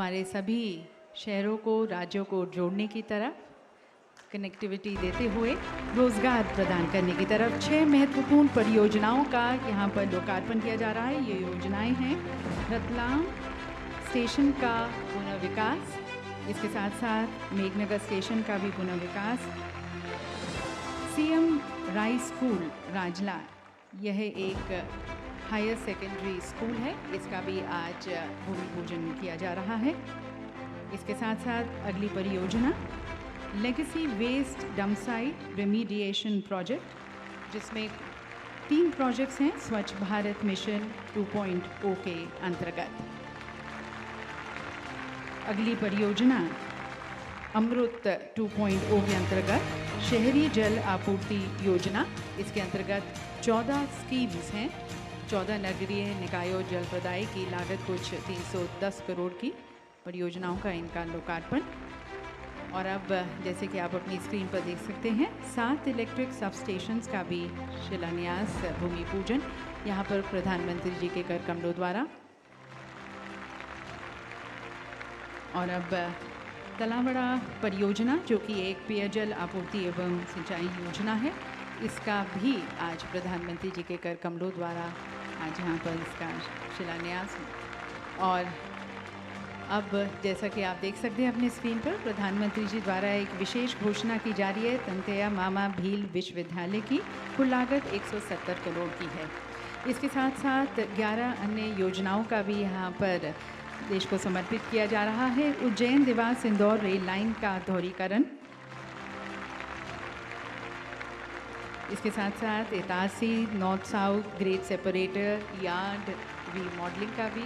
हमारे सभी शहरों को, राज्यों को जोड़ने की तरफ, कनेक्टिविटी देते हुए रोजगार प्रदान करने की तरफ 6 महत्वपूर्ण परियोजनाओं का यहाँ पर लोकार्पण किया जा रहा है। ये योजनाएं हैं रतलाम स्टेशन का पुनर्विकास, इसके साथ साथ मेघनगर स्टेशन का भी पुनर्विकास, सीएम राय स्कूल राजला, यह एक हायर सेकेंडरी स्कूल है, इसका भी आज भूमि पूजन किया जा रहा है। इसके साथ साथ अगली परियोजना legacy waste dump site remediation project, जिसमें 3 प्रोजेक्ट्स हैं स्वच्छ भारत मिशन 2.0 के अंतर्गत। अगली परियोजना अमृत 2.0 के अंतर्गत शहरी जल आपूर्ति योजना, इसके अंतर्गत 14 स्कीम्स हैं। 14 नगरीय निकायों जल प्रदाय की लागत कुछ 310 करोड़ की परियोजनाओं का इनका लोकार्पण। और अब जैसे कि आप अपनी स्क्रीन पर देख सकते हैं 7 इलेक्ट्रिक सब स्टेशंस का भी शिलान्यास, भूमि पूजन यहाँ पर प्रधानमंत्री जी के कर कमलों द्वारा। और अब तलावड़ा परियोजना, जो कि एक पेयजल आपूर्ति एवं सिंचाई योजना है, इसका भी आज प्रधानमंत्री जी के कर कमलों द्वारा आज यहाँ पर इसका शिलान्यास। और अब जैसा कि आप देख सकते हैं अपने स्क्रीन पर, प्रधानमंत्री जी द्वारा एक विशेष घोषणा की जा रही है तंतेया मामा भील विश्वविद्यालय की, कुल लागत 170 करोड़ की है। इसके साथ साथ 11 अन्य योजनाओं का भी यहाँ पर देश को समर्पित किया जा रहा है। उज्जैन देवास इंदौर रेल लाइन का दोहरीकरण, इसके साथ साथ Itarsi north south grade separator yard remodelling का भी,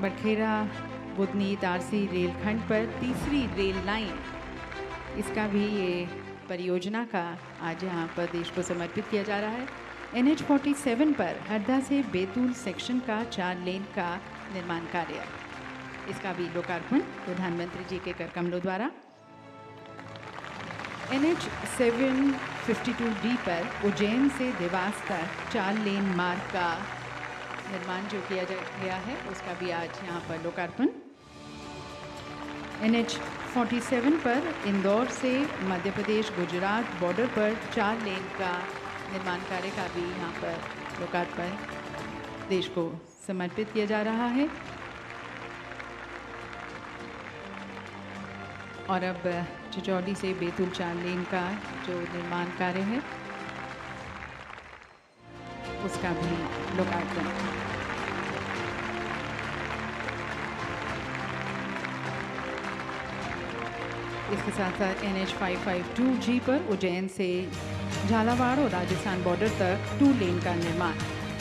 बटखेरा बुधनी इटारसी रेलखंड पर तीसरी रेल लाइन, इसका भी ये परियोजना का आज यहाँ पर देश को समर्पित किया जा रहा है। NH 47 पर हरदा से बैतूल सेक्शन का 4 लेन का निर्माण कार्य, इसका भी लोकार्पण प्रधानमंत्री जी के कर कमलों द्वारा। NH 752D पर उज्जैन से देवास तक 4 लेन मार्ग का निर्माण जो किया गया है, उसका भी आज यहाँ पर लोकार्पण। NH 47 पर इंदौर से मध्य प्रदेश गुजरात बॉर्डर पर 4 लेन का निर्माण कार्य का भी यहाँ पर लोकार्पण देश को समर्पित किया जा रहा है। और अब चिचौली से बैतूल 4 लेन का जो निर्माण कार्य है, उसका भी लोकार्पण। इसके साथ साथ NH 552G पर उज्जैन से झालावाड़ और राजस्थान बॉर्डर तक 2 लेन का निर्माण।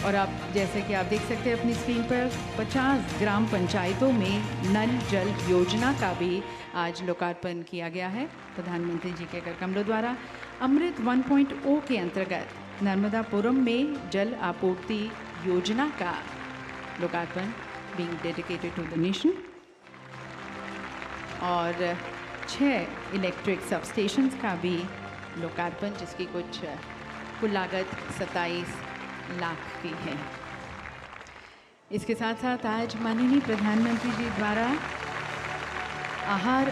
और अब जैसे कि आप देख सकते हैं अपनी स्क्रीन पर 50 ग्राम पंचायतों में नल जल योजना का भी आज लोकार्पण किया गया है प्रधानमंत्री जी के कर कमलों द्वारा। अमृत 1.0 के अंतर्गत नर्मदापुरम में जल आपूर्ति योजना का लोकार्पण, being dedicated to the nation. और 6 इलेक्ट्रिक सब स्टेशंस का भी लोकार्पण, जिसकी कुछ कुल लागत 27 लाख की है। इसके साथ साथ आज माननीय प्रधानमंत्री जी द्वारा आहार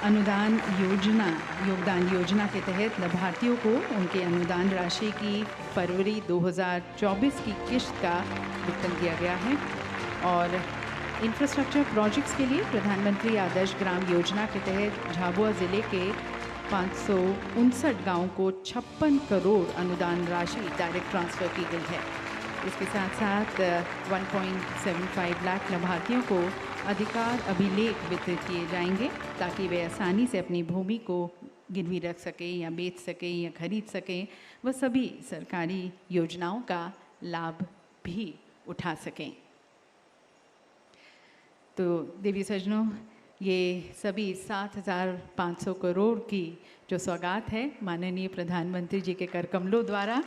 अनुदान योगदान योजना के तहत लाभार्थियों को उनके अनुदान राशि की फरवरी 2024 की किश्त का भुगतान किया गया है। और इंफ्रास्ट्रक्चर प्रोजेक्ट्स के लिए प्रधानमंत्री आदर्श ग्राम योजना के तहत झाबुआ ज़िले के 559 गाँव को 56 करोड़ अनुदान राशि डायरेक्ट ट्रांसफ़र की गई है। इसके साथ साथ 1.75 लाख लाभार्थियों को अधिकार अभिलेख वितरित किए जाएंगे, ताकि वे आसानी से अपनी भूमि को गिरवी रख सकें या बेच सकें या खरीद सकें, वह सभी सरकारी योजनाओं का लाभ भी उठा सकें। तो देवी सज्जनों, ये सभी 7,500 करोड़ की जो सौगात है माननीय प्रधानमंत्री जी के कर कमलों द्वारा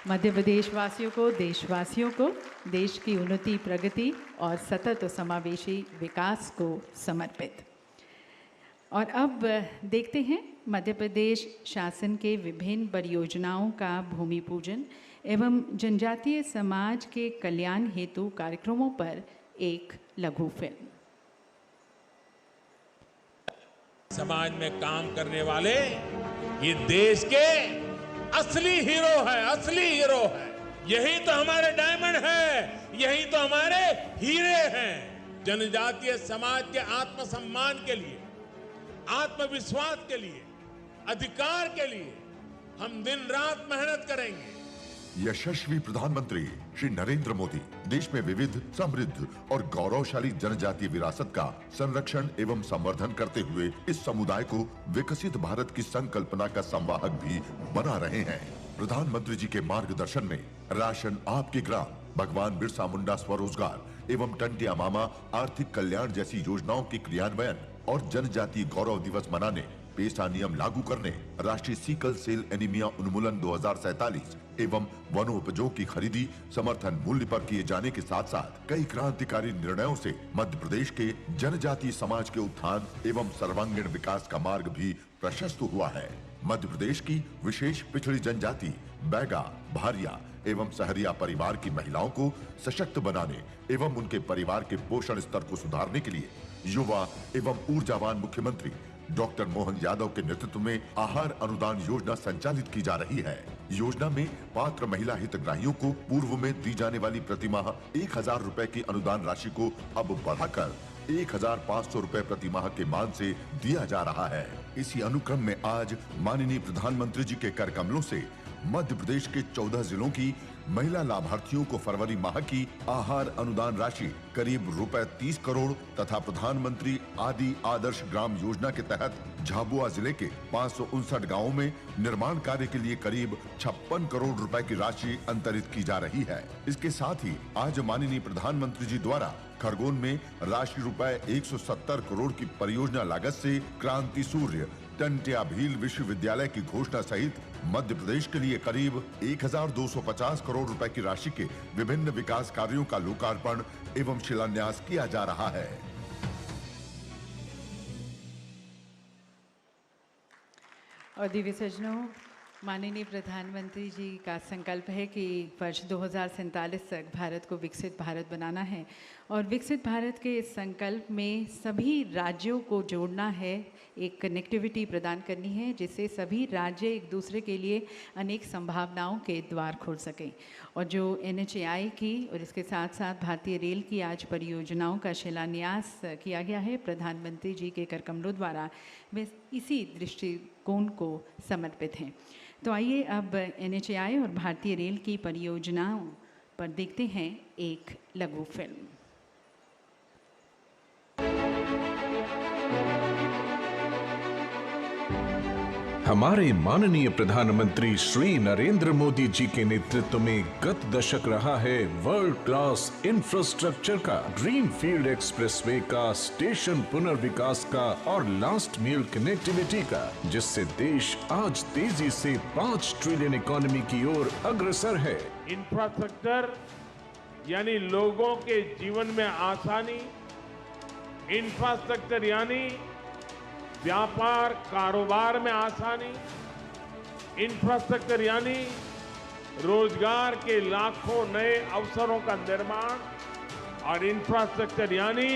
मध्य प्रदेश वासियों को, देशवासियों को देश की उन्नति, प्रगति और सतत और समावेशी विकास को समर्पित। और अब देखते हैं मध्य प्रदेश शासन के विभिन्न परियोजनाओं का भूमि पूजन एवं जनजातीय समाज के कल्याण हेतु कार्यक्रमों पर एक लघु फिल्म। समाज में काम करने वाले ये देश के असली हीरो है, असली हीरो है। यही तो हमारे डायमंड है, यही तो हमारे हीरे हैं। जनजातीय समाज के आत्मसम्मान के लिए, आत्मविश्वास के लिए, अधिकार के लिए हम दिन रात मेहनत करेंगे। यशस्वी प्रधानमंत्री श्री नरेंद्र मोदी देश में विविध, समृद्ध और गौरवशाली जनजातीय विरासत का संरक्षण एवं संवर्धन करते हुए इस समुदाय को विकसित भारत की संकल्पना का संवाहक भी बना रहे हैं। प्रधानमंत्री जी के मार्गदर्शन में राशन आपके ग्राम, भगवान बिरसा मुंडा स्वरोजगार एवं टंटिया मामा आर्थिक कल्याण जैसी योजनाओं के क्रियान्वयन और जनजातीय गौरव दिवस मनाने, पेशा नियम लागू करने, राष्ट्रीय सिकल सेल एनीमिया उन्मूलन 2047 एवं वनोपजों की खरीदी समर्थन मूल्य पर किए जाने के साथ साथ कई क्रांतिकारी निर्णयों से मध्य प्रदेश के जनजातीय समाज के उत्थान एवं सर्वांगीण विकास का मार्ग भी प्रशस्त हुआ है। मध्य प्रदेश की विशेष पिछड़ी जनजाति बैगा, भारिया एवं सहरिया परिवार की महिलाओं को सशक्त बनाने एवं उनके परिवार के पोषण स्तर को सुधारने के लिए युवा एवं ऊर्जावान मुख्यमंत्री डॉक्टर मोहन यादव के नेतृत्व में आहार अनुदान योजना संचालित की जा रही है। योजना में पात्र महिला हितग्राहियों को पूर्व में दी जाने वाली प्रतिमाह 1000 रुपए की अनुदान राशि को अब बढ़ाकर 1500 रुपए प्रति माह के मान से दिया जा रहा है। इसी अनुक्रम में आज माननीय प्रधानमंत्री जी के कर कमलों से मध्य प्रदेश के 14 जिलों की महिला लाभार्थियों को फरवरी माह की आहार अनुदान राशि करीब रुपए 30 करोड़ तथा प्रधानमंत्री आदि आदर्श ग्राम योजना के तहत झाबुआ जिले के 559 गांवों में निर्माण कार्य के लिए करीब 56 करोड़ रुपए की राशि अंतरित की जा रही है। इसके साथ ही आज माननीय प्रधानमंत्री जी द्वारा खरगोन में राशि रुपए 170 करोड़ की परियोजना लागत से क्रांति सूर्य टंटिया भील विश्वविद्यालय की घोषणा सहित मध्य प्रदेश के लिए करीब 1250 करोड़ रुपए की राशि के विभिन्न विकास कार्यों का लोकार्पण एवं शिलान्यास किया जा रहा है। और दिव्य सज्जनों, माननीय प्रधानमंत्री जी का संकल्प है कि वर्ष 2047 तक भारत को विकसित भारत बनाना है और विकसित भारत के इस संकल्प में सभी राज्यों को जोड़ना है, एक कनेक्टिविटी प्रदान करनी है जिससे सभी राज्य एक दूसरे के लिए अनेक संभावनाओं के द्वार खोल सकें। और जो NHAI की और इसके साथ साथ भारतीय रेल की आज परियोजनाओं का शिलान्यास किया गया है प्रधानमंत्री जी के कर कमलों द्वारा, वे इसी दृष्टिकोण को समर्पित हैं। तो आइए अब NHAI और भारतीय रेल की परियोजनाओं पर देखते हैं एक लघु फिल्म। हमारे माननीय प्रधानमंत्री श्री नरेंद्र मोदी जी के नेतृत्व में गत दशक रहा है वर्ल्ड क्लास इंफ्रास्ट्रक्चर का, ड्रीम फील्ड एक्सप्रेसवे का, स्टेशन पुनर्विकास का और लास्ट मील कनेक्टिविटी का, जिससे देश आज तेजी से 5 ट्रिलियन इकोनॉमी की ओर अग्रसर है। इंफ्रास्ट्रक्चर यानी लोगों के जीवन में आसानी, इंफ्रास्ट्रक्चर यानी व्यापार कारोबार में आसानी, इंफ्रास्ट्रक्चर यानी रोजगार के लाखों नए अवसरों का निर्माण और इंफ्रास्ट्रक्चर यानी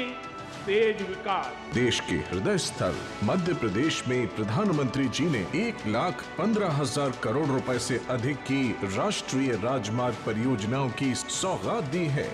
तेज विकास। देश के हृदय स्थल मध्य प्रदेश में प्रधानमंत्री जी ने 1,15,000 करोड़ रुपए से अधिक की राष्ट्रीय राजमार्ग परियोजनाओं की सौगात दी है।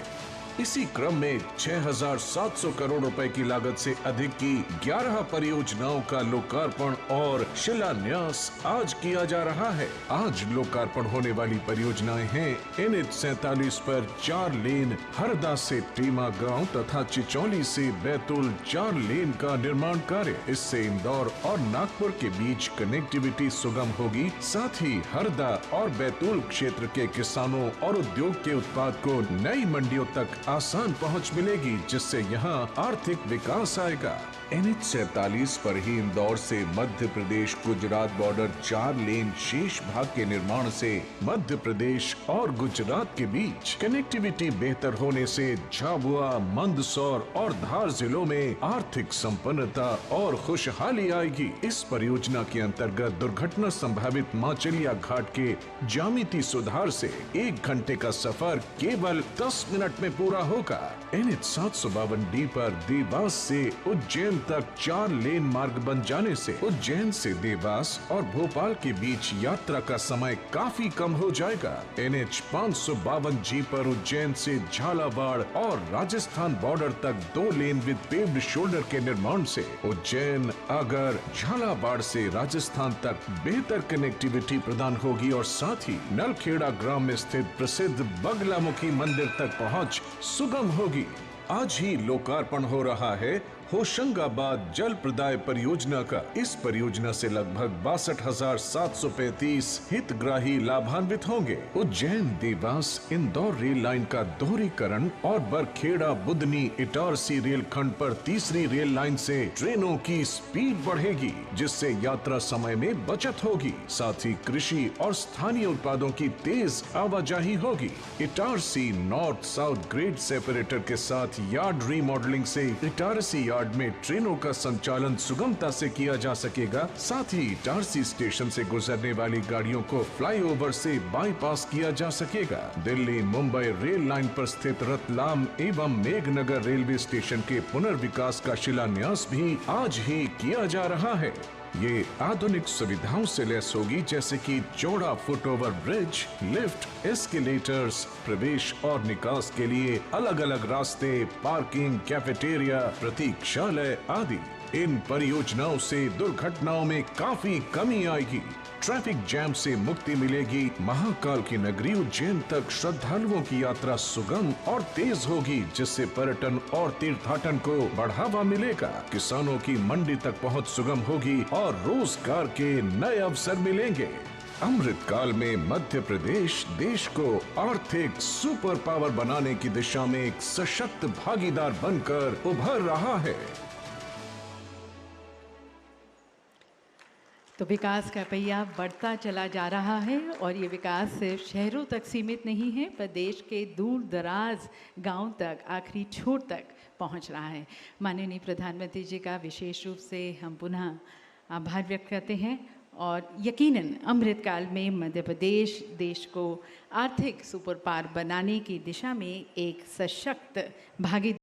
इसी क्रम में 6,700 करोड़ रुपए की लागत से अधिक की 11 परियोजनाओं का लोकार्पण और शिलान्यास आज किया जा रहा है। आज लोकार्पण होने वाली परियोजनाएं हैं NH 47 पर 4 लेन हरदा से टीमा गांव तथा चिचौली से बैतूल 4 लेन का निर्माण कार्य। इससे इंदौर और नागपुर के बीच कनेक्टिविटी सुगम होगी। साथ ही हरदा और बैतूल क्षेत्र के किसानों और उद्योग के उत्पाद को नई मंडियों तक आसान पहुंच मिलेगी, जिससे यहां आर्थिक विकास आएगा। NH 47 पर ही इंदौर से मध्य प्रदेश गुजरात बॉर्डर 4 लेन शेष भाग के निर्माण से मध्य प्रदेश और गुजरात के बीच कनेक्टिविटी बेहतर होने से झाबुआ, मंदसौर और धार जिलों में आर्थिक संपन्नता और खुशहाली आएगी। इस परियोजना के अंतर्गत दुर्घटना संभावित माचलिया घाट के ज्यामिति सुधार से 1 घंटे का सफर केवल 10 मिनट में पूरा होगा। NH 752D पर देवास से उज्जैन तक 4 लेन मार्ग बन जाने से उज्जैन से देवास और भोपाल के बीच यात्रा का समय काफी कम हो जाएगा। NH 552G पर उज्जैन से झालावाड़ और राजस्थान बॉर्डर तक 2 लेन विद पेव्ड शोल्डर के निर्माण से उज्जैन, अगर, झालावाड़ से राजस्थान तक बेहतर कनेक्टिविटी प्रदान होगी और साथ ही नलखेड़ा ग्राम में स्थित प्रसिद्ध बगलामुखी मंदिर तक पहुंच सुगम होगी। आज ही लोकार्पण हो रहा है होशंगाबाद जल प्रदाय परियोजना का। इस परियोजना से लगभग 62,735 हितग्राही लाभान्वित होंगे। उज्जैन देवास इंदौर रेल लाइन का दोहरीकरण और बरखेड़ा बुदनी इटारसी रेल खंड पर तीसरी रेल लाइन से ट्रेनों की स्पीड बढ़ेगी, जिससे यात्रा समय में बचत होगी। साथ ही कृषि और स्थानीय उत्पादों की तेज आवाजाही होगी। Itarsi north south grade separator के साथ यार्ड रीमॉडलिंग से इटारसी में ट्रेनों का संचालन सुगमता से किया जा सकेगा। साथ ही इटारसी स्टेशन से गुजरने वाली गाड़ियों को फ्लाईओवर से बाईपास किया जा सकेगा। दिल्ली मुंबई रेल लाइन पर स्थित रतलाम एवं मेघनगर रेलवे स्टेशन के पुनर्विकास का शिलान्यास भी आज ही किया जा रहा है। ये आधुनिक सुविधाओं से लैस होगी, जैसे कि चौड़ा फुटओवर ब्रिज, लिफ्ट, एस्केलेटर्स, प्रवेश और निकास के लिए अलग अलग रास्ते, पार्किंग, कैफेटेरिया, प्रतीक्षालय आदि। इन परियोजनाओं से दुर्घटनाओं में काफी कमी आएगी, ट्रैफिक जैम से मुक्ति मिलेगी। महाकाल की नगरी उज्जैन तक श्रद्धालुओं की यात्रा सुगम और तेज होगी, जिससे पर्यटन और तीर्थाटन को बढ़ावा मिलेगा। किसानों की मंडी तक पहुंच सुगम होगी और रोजगार के नए अवसर मिलेंगे। अमृतकाल में मध्य प्रदेश देश को आर्थिक सुपर पावर बनाने की दिशा में एक सशक्त भागीदार बनकर उभर रहा है। तो विकास का पहिया बढ़ता चला जा रहा है और ये विकास सिर्फ शहरों तक सीमित नहीं है, प्रदेश के दूर दराज गांव तक, आखिरी छोर तक पहुंच रहा है। माननीय प्रधानमंत्री जी का विशेष रूप से हम पुनः आभार व्यक्त करते हैं और यकीनन अमृतकाल में मध्य प्रदेश देश को आर्थिक सुपर पावर बनाने की दिशा में एक सशक्त भागीदार